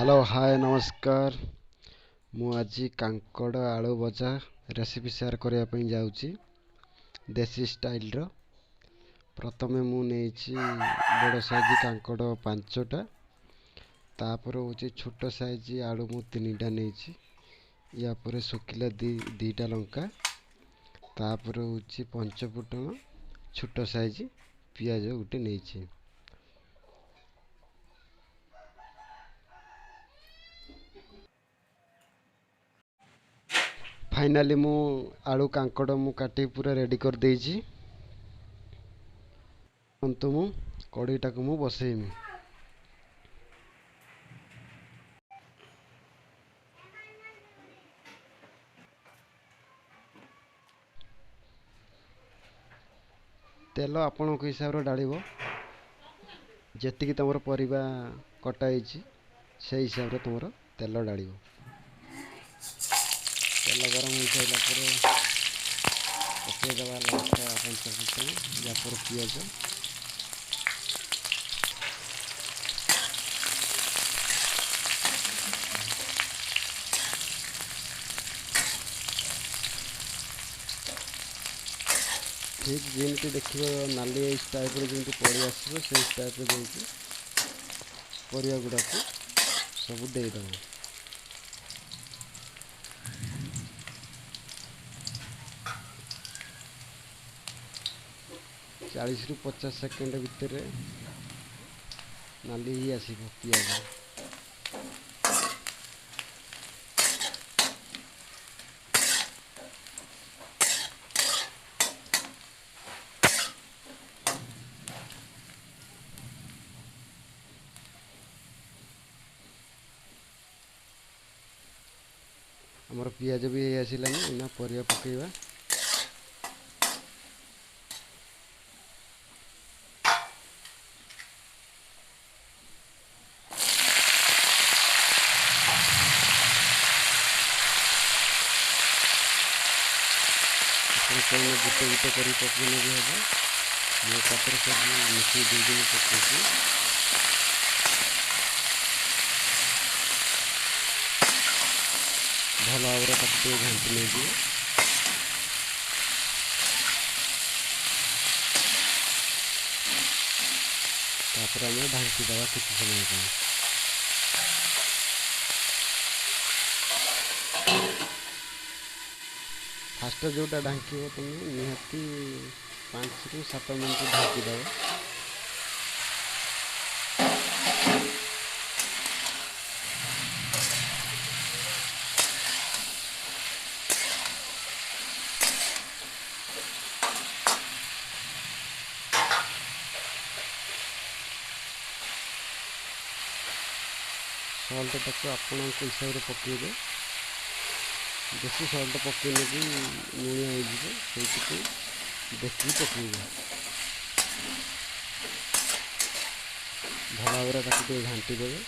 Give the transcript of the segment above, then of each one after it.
Hello hi नमस्कार। मु आज कांकड़ आलू भजा रेसिपी शेयर करने जाऊँगी देसी स्टाइल रो। प्रथमे मु बड़ साइज कांकड़ पांचटा, तापर हूँ छोट साइज आलू मु तीनटा नहीं। या पर सुखिला दीटा लंका, तापर हूँ पंचफुटन छोट साइज पियाज गोटे नहीं। फाइनाली मु आलू कांकड़ मु काटी पूरा रेडी कर देइछि। अंतु मु कड़ीटा को मु बसेइमी। तेल आपण हिसाब रे डालिबो, जेतिकी तुमर परिबा कटा होइछि से हिसाब रे तुमर तेल डालिबो। तेल गरम हो साइला पर पके दबा लंका पंचफुटन या पर पियाज। ठीक जमी देखिए नाली इस टाइप जमी पड़ी आसो से टाइप देखिए परिया गुड़ा को सब देदेव। 40 ରୁ 50 सेकेंड भितर नाली ही आसो पियाज। आमर पियाज भी आसलानी ना परिया पकेबा। गुटे गुटे कर पकने भी हम मो पात्र सब मिसई दे पकई भल भाव घाटी नहीं। तापर आम ढांकी दवा किसी समय पर। फास्ट जोटा ढांक तुम निहाती 5 ରୁ 7 मिनट ढांकीदेव। सल्ट टाक आपण हिसाब से पकेबे। बेसी सल्ट पकेले भी लुणिया हो देखिए पकेबे। भल भाव घाटी देवे।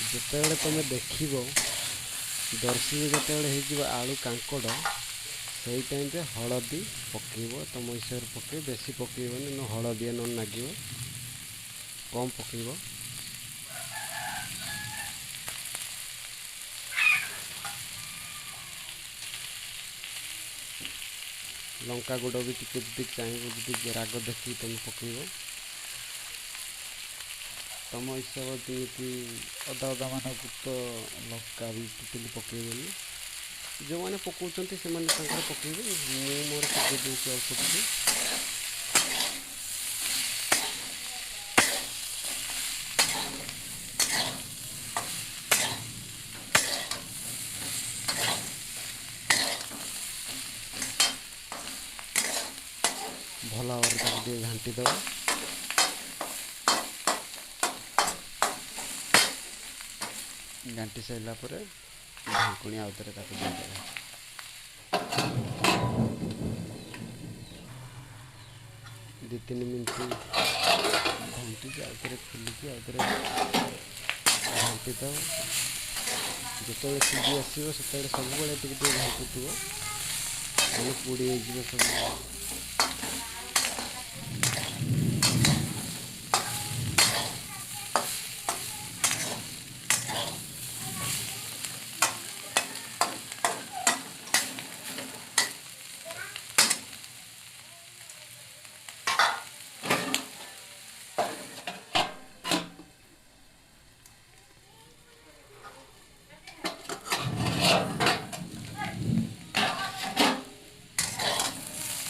जिते तुम देख दर्शी जो आलू कांकड़ से टाइम रे हलदी पकेब तुम हिसाब से पके बेसी पकेबनी न हलदिया न लगे कम पकेब। लंका गुड़ भी टिके चाहिए राग देखिए तुम पकेब। ତମ ହିସାବ ଯେମିତି ଅଦା ଅଦା ମାନଙ୍କୁ ତ ଲଙ୍କା ବି ଟୋଟାଲି ପକାଇବେନି। ଯେଉଁମାନେ ପକାଉଛନ୍ତି ସେମାନେ ତାଙ୍କର ପକାଇବେ, ମୁଁ ମୋର ପକାଇ ଦେଉଛି ଅଳ୍ପ ଟିକେ। ଭଲ ଭାବରେ ତାକୁ ଟିକେ ଘାଣ୍ଟି ଦେବା। ଘାଣ୍ଟି ସାରିଲା ପରେ ଢାଙ୍କୁଣି ଆଉଥରେ ତାକୁ ଦେଇଦେବା। ଦୁଇ ତିନି ମିନିଟ୍ ଘାଣ୍ଟିକି ଆଉଥରେ ଖୋଲିକି ଆଉଥରେ ଘାଣ୍ଟି ଦେବ। ଯେତେବେଳେ ସିଝି ଆସିବ ସେତେବେଳେ ସବୁବେଳେ ଟିକେ ଟିକେ ଘାଣ୍ଟୁଥିବ, ନହେଲେ ପୋଡ଼ି ହେଇଯିବ ସବୁ।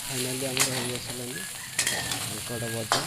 ଫାଇନାଲି ଆମର ହେଇ ଆସିଲାନି କାଙ୍କଡ଼ ଭଜା।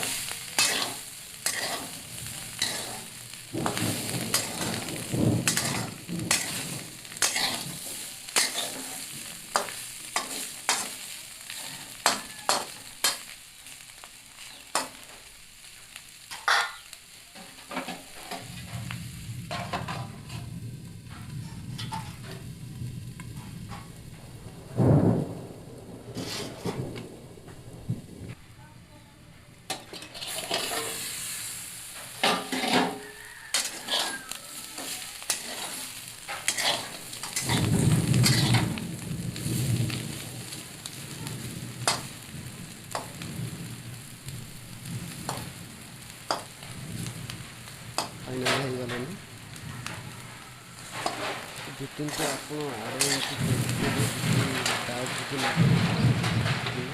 ଫାଇନାଲି ହେଇଗଲାନି। ଦୁଇ ତିନିଟା ଆପଣ ଆଡ଼େ ଏମିତି ଡାଉଟ୍ ଯଦି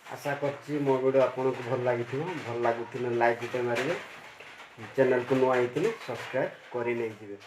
ଆଶା କରୁଛି ମୋ ଭିଡ଼ିଓ ଆପଣଙ୍କୁ ଭଲ ଲାଗିଥିବ। ଭଲ ଲାଗୁଥିଲେ ଲାଇକ୍ ଗୋଟେ ମାରିବେ। ଚ୍ୟାନେଲକୁ ନୂଆ ହେଇଥିଲେ ସବସ୍କ୍ରାଇବ୍ କରି ନେଇଯିବେ।